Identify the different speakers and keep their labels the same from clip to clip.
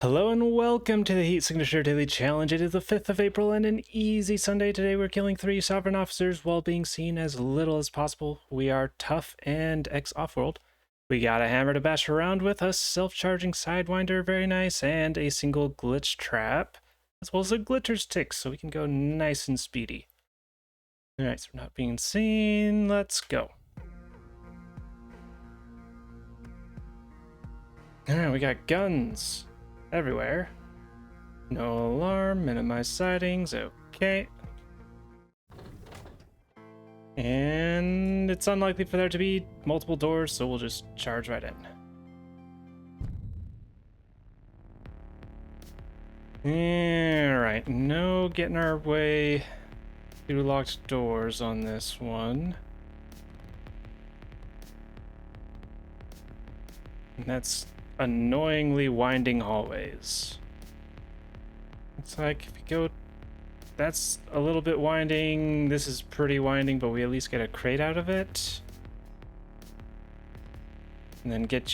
Speaker 1: Hello and welcome to the Heat Signature Daily Challenge. It is the 5th of April and an easy Sunday. Today we're killing 3 sovereign officers while being seen as little as possible. We are tough and ex-offworld. We got a hammer to bash around with, a self-charging sidewinder, very nice, and a single glitch trap, as well as a glitter's tick, so we can go nice and speedy. Alright, so we're not being seen. Let's go. Alright, we got guns everywhere. No alarm, minimize sightings, okay. And it's unlikely for there to be multiple doors, so we'll just charge right in. Alright, no getting our way through locked doors on this one. And that's annoyingly winding hallways. It's like if you go, that's a little bit winding, this is pretty winding, but we at least get a crate out of it. And then get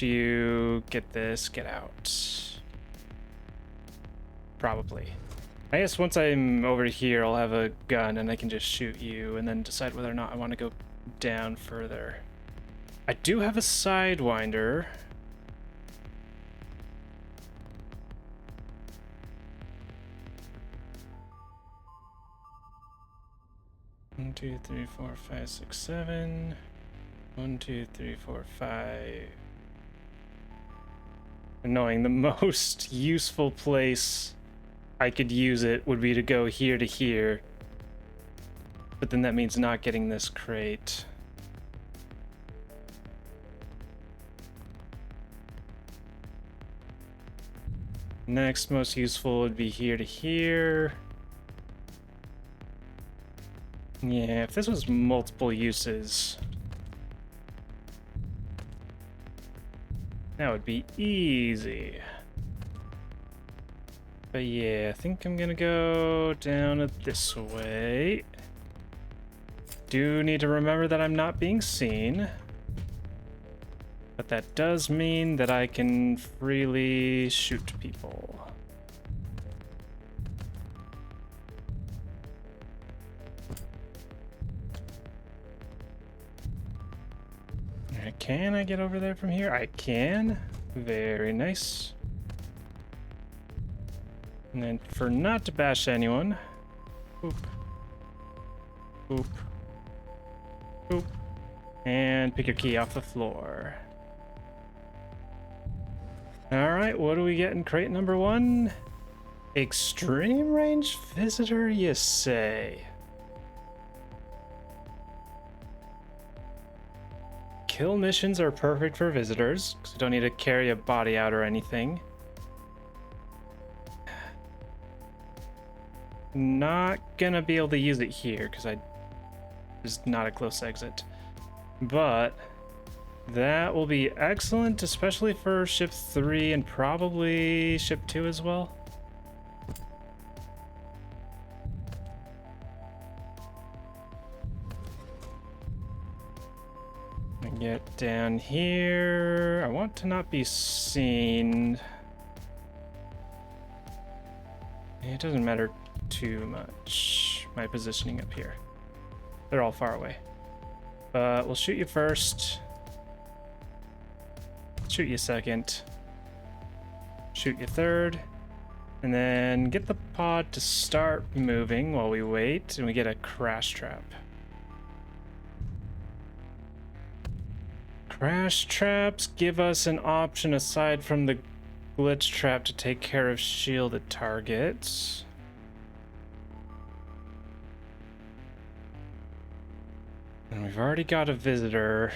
Speaker 1: this, get out. Probably. I guess once I'm over here, I'll have a gun and I can just shoot you and then decide whether or not I want to go down further. I do have a sidewinder. One, 2, 3, 4, 5, 6, 7. 1, 2, 3, 4, 5. Annoying. The most useful place I could use it would be to go here to here. But then that means not getting this crate. Next most useful would be here to here. Yeah, if this was multiple uses, that would be easy. But yeah, I think I'm gonna go down it this way. Do need to remember that I'm not being seen. But that does mean that I can freely shoot people. Can I get over there from here? I can. Very nice. And then for not to bash anyone, boop, boop, boop, and pick your key off the floor. Alright, what do we get in crate number 1? Extreme range visitor, you say? Kill missions are perfect for visitors, because you don't need to carry a body out or anything. Not gonna be able to use it here, because there's not a close exit. But that will be excellent, especially for ship 3 and probably ship 2 as well. Get down here. I want to not be seen. It doesn't matter too much, my positioning up here. They're all far away. But we'll shoot you first. Shoot you second. Shoot you third. And then get the pod to start moving while we wait, and we get a crash trap. Crash traps give us an option aside from the glitch trap to take care of shielded targets. And we've already got a visitor.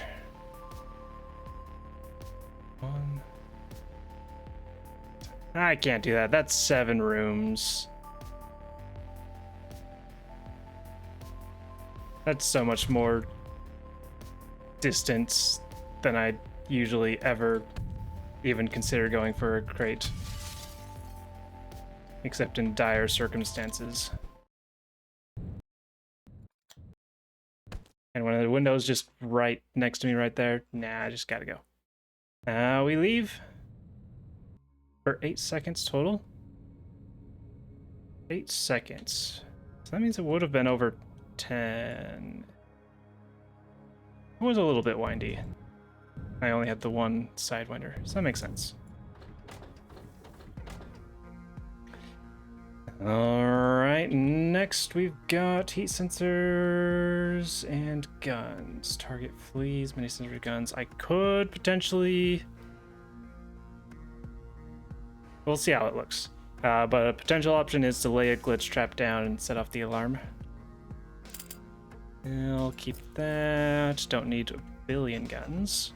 Speaker 1: I can't do that. That's 7 rooms. That's so much more distance than I'd usually ever even consider going for a crate. Except in dire circumstances. And when the window's just right next to me right there, nah, I just gotta go. We leave. for 8 seconds total. 8 seconds. So that means it would have been over 10. It was a little bit windy. I only had the one sidewinder, so that makes sense. Alright, next we've got heat sensors and guns. Target fleas, mini sensor guns. I could potentially... We'll see how it looks. But a potential option is to lay a glitch trap down and set off the alarm. I'll keep that. Don't need a billion guns.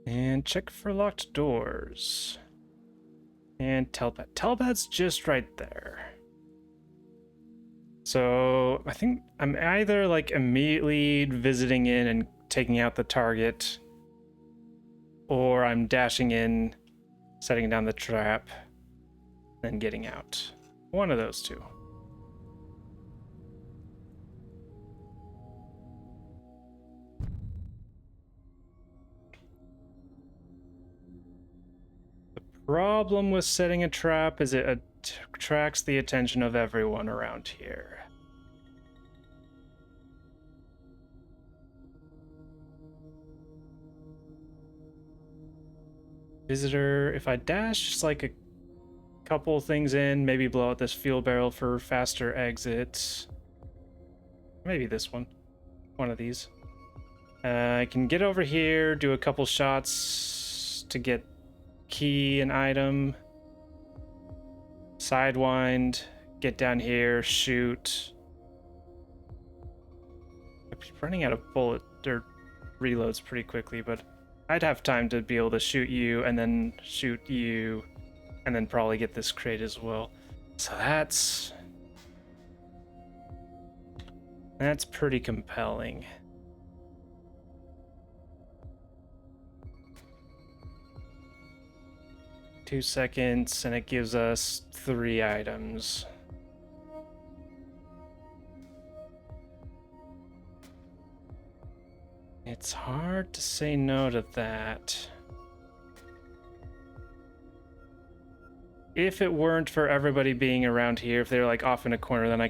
Speaker 1: And check for locked doors. And telepad. Telepad's just right there. So I think I'm either like immediately visiting in and taking out the target, or I'm dashing in, setting down the trap, then getting out. One of those two. Problem with setting a trap is it attracts the attention of everyone around here. Visitor, if I dash just like a couple things in, maybe blow out this fuel barrel for faster exits. Maybe this one. One of these. I can get over here, do a couple shots to get key and item, sidewind, get down here, shoot. I'm running out of bullet or reloads pretty quickly, but I'd have time to be able to shoot you and then shoot you and then probably get this crate as well. So that's pretty compelling. 2 seconds, and it gives us 3 items. It's hard to say no to that. If it weren't for everybody being around here, if they were like off in a corner, then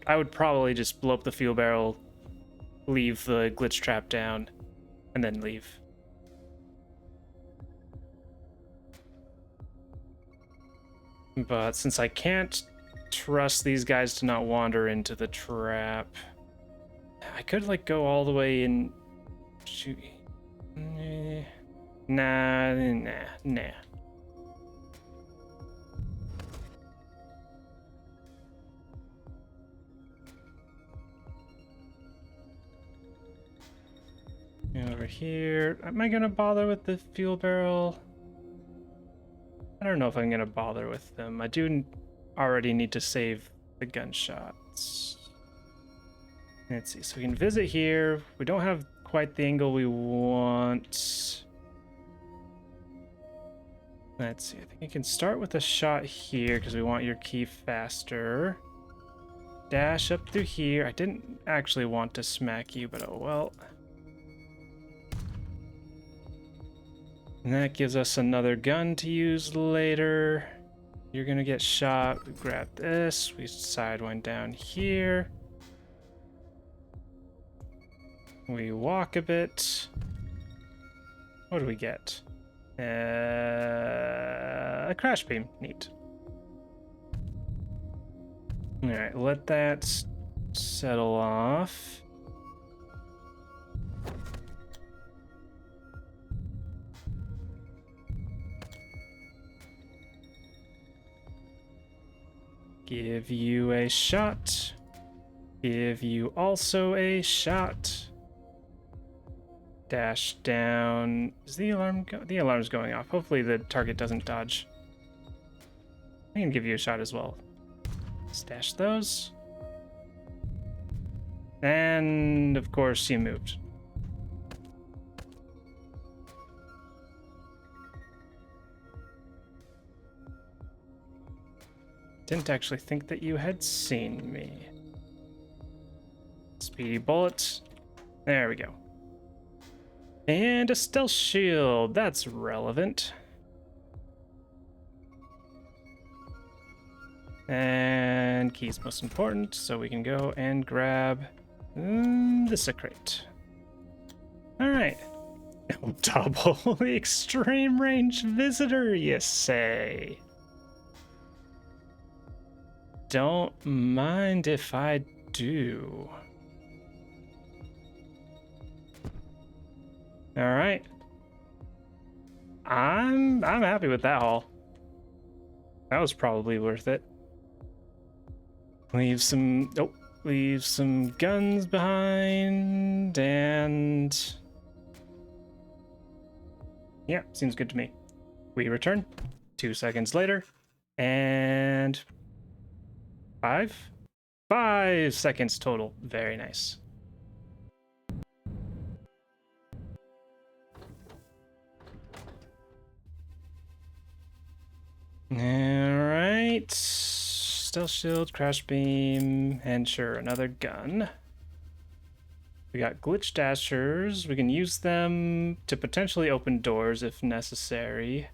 Speaker 1: I would probably just blow up the fuel barrel, leave the glitch trap down, and then leave. But since I can't trust these guys to not wander into the trap, I could like go all the way and shoot. Nah. Over here, am I gonna bother with the fuel barrel? I don't know if I'm gonna bother with them. I do already need to save the gunshots. Let's see, so we can visit here. We don't have quite the angle we want. Let's see, I think I can start with a shot here because we want your key faster. Dash up through here. I didn't actually want to smack you, but oh well. And that gives us another gun to use later. You're gonna get shot. We grab this. We sidewind down here. We walk a bit. What do we get? A crash beam. Neat. Alright, let that settle off. Give you a shot. Give you also a shot. Dash down. Is the alarm the alarm's going off? Hopefully the target doesn't dodge. I can give you a shot as well. Stash those. And of course you moved. Didn't actually think that you had seen me. Speedy bullets. There we go. And a stealth shield, that's relevant. And key's most important, so we can go and grab the secret. All right. Double extreme range visitor, you say? Don't mind if I do. All right. I'm happy with that haul. That was probably worth it. Leave some guns behind, and yeah, seems good to me. We return 2 seconds later, and 5 seconds total. Very nice. All right. Stealth shield, crash beam, and sure, another gun. We got glitch dashers. We can use them to potentially open doors if necessary.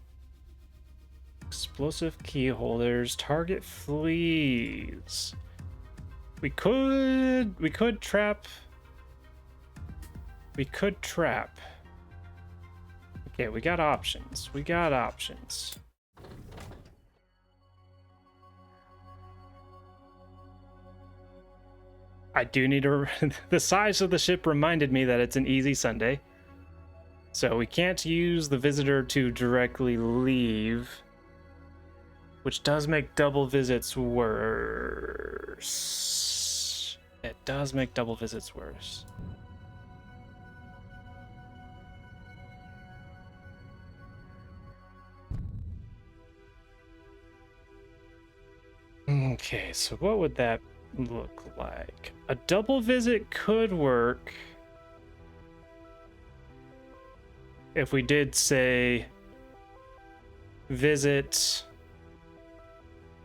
Speaker 1: Explosive key holders, target fleas. We could trap. We could trap. Okay, we got options. We got options. I do need to... The size of the ship reminded me that it's an easy Sunday. So we can't use the visitor to directly leave, which does make double visits worse. It does make double visits worse. Okay, so what would that look like? A double visit could work if we did say visit,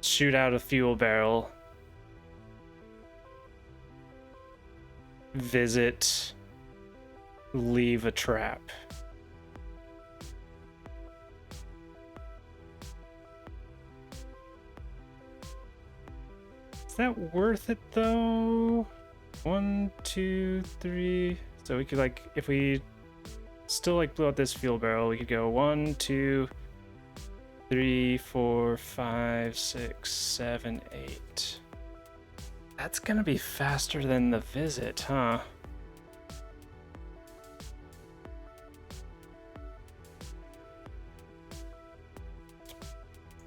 Speaker 1: shoot out a fuel barrel, visit, leave a trap. Is that worth it though? 1, 2, 3. So we could, like, if we still like blew out this fuel barrel, we could go 1, 2, 3, 4, 5, 6, 7, 8. That's gonna be faster than the visit, huh?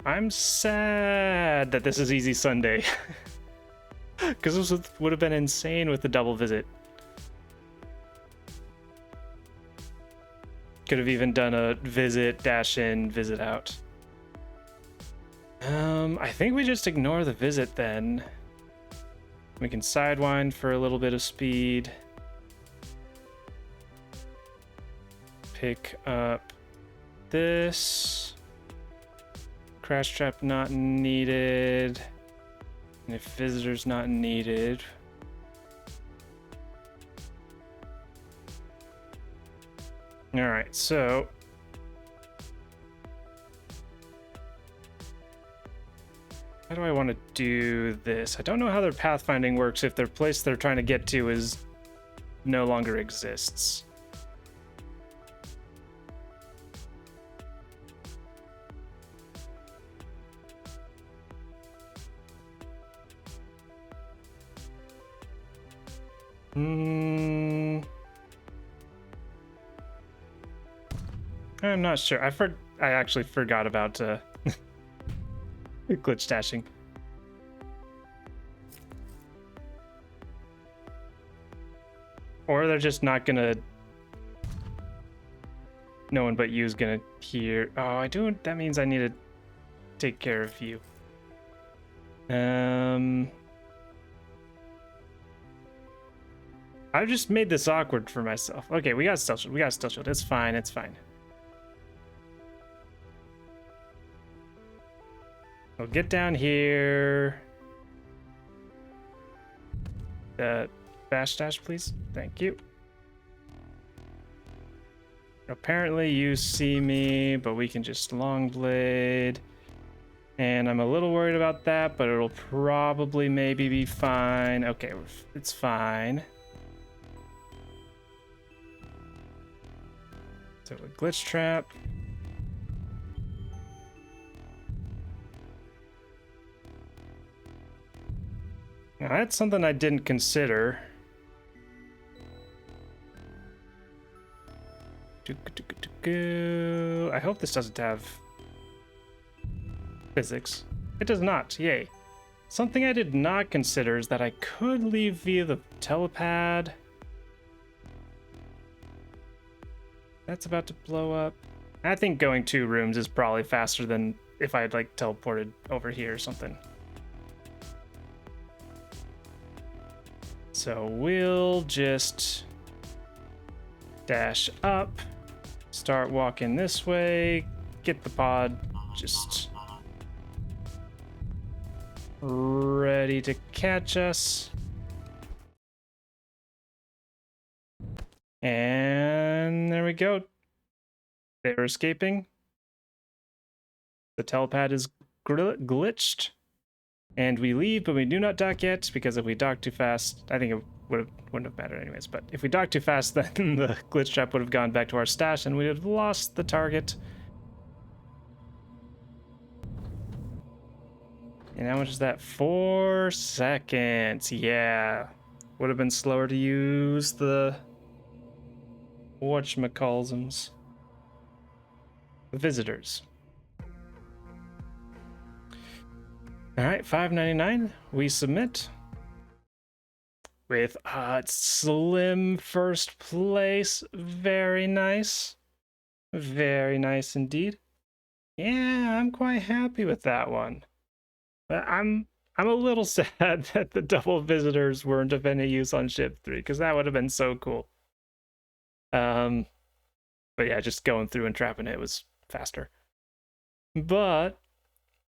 Speaker 1: I'm sad that this is Easy Sunday. Because this would have been insane with the double visit. Could have even done a visit, dash in, visit out. I think we just ignore the visit then. We can sidewind for a little bit of speed. Pick up this. Crash trap not needed. And if visitor's not needed. Alright, so how do I want to do this? I don't know how their pathfinding works if their place they're trying to get to is no longer exists. I'm not sure. I actually forgot about glitch dashing. Or they're just not gonna... No one but you is gonna hear... Oh, I do... That means I need to take care of you. I've just made this awkward for myself. Okay, we got stealth shield. We got stealth shield. It's fine. It's fine. We'll get down here. Bash dash, please. Thank you. Apparently you see me, but we can just long blade. And I'm a little worried about that, but it'll probably maybe be fine. Okay, it's fine. So a glitch trap. Now that's something I didn't consider. I hope this doesn't have physics. It does not, yay. Something I did not consider is that I could leave via the telepad. That's about to blow up. I think going 2 rooms is probably faster than if I had like teleported over here or something. So we'll just dash up, start walking this way, get the pod just ready to catch us. And there we go. They're escaping. The telepad is glitched. And we leave, but we do not dock yet, because if we dock too fast, I think it wouldn't have mattered anyways, but if we dock too fast, then the glitch trap would have gone back to our stash and we'd have lost the target. And how much is that? 4 seconds. Yeah. Would have been slower to use the whatchamacallsums. The visitors. Alright, $5.99. We submit. With a slim first place. Very nice. Very nice indeed. Yeah, I'm quite happy with that one. But I'm a little sad that the double visitors weren't of any use on ship 3, because that would have been so cool. But yeah, just going through and trapping it was faster. But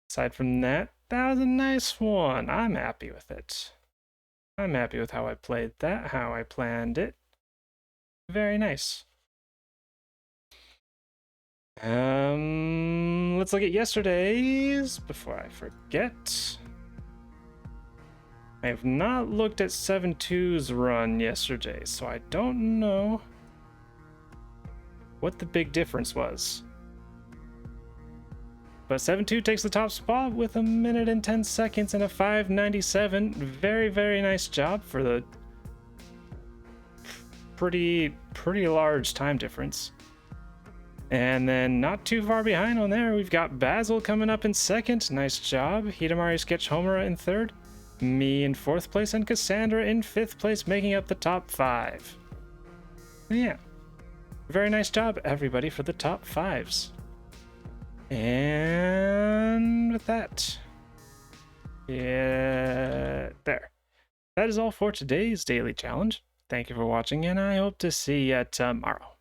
Speaker 1: aside from that, that was a nice one. I'm happy with it. I'm happy with how I played that, how I planned it. Very nice. Let's look at yesterday's before I forget. I have not looked at 7-2's run yesterday, so I don't know what the big difference was. But 7-2 takes the top spot with 1 minute and 10 seconds and a 5.97. Very, very nice job for the pretty large time difference. And then not too far behind on there, we've got Basil coming up in second. Nice job. Hidamari Sketch Homura in third. Me in 4th place and Cassandra in 5th place, making up the top 5. Yeah. Very nice job, everybody, for the top 5s. And with that, yeah, there. That is all for today's daily challenge. Thank you for watching, and I hope to see you tomorrow.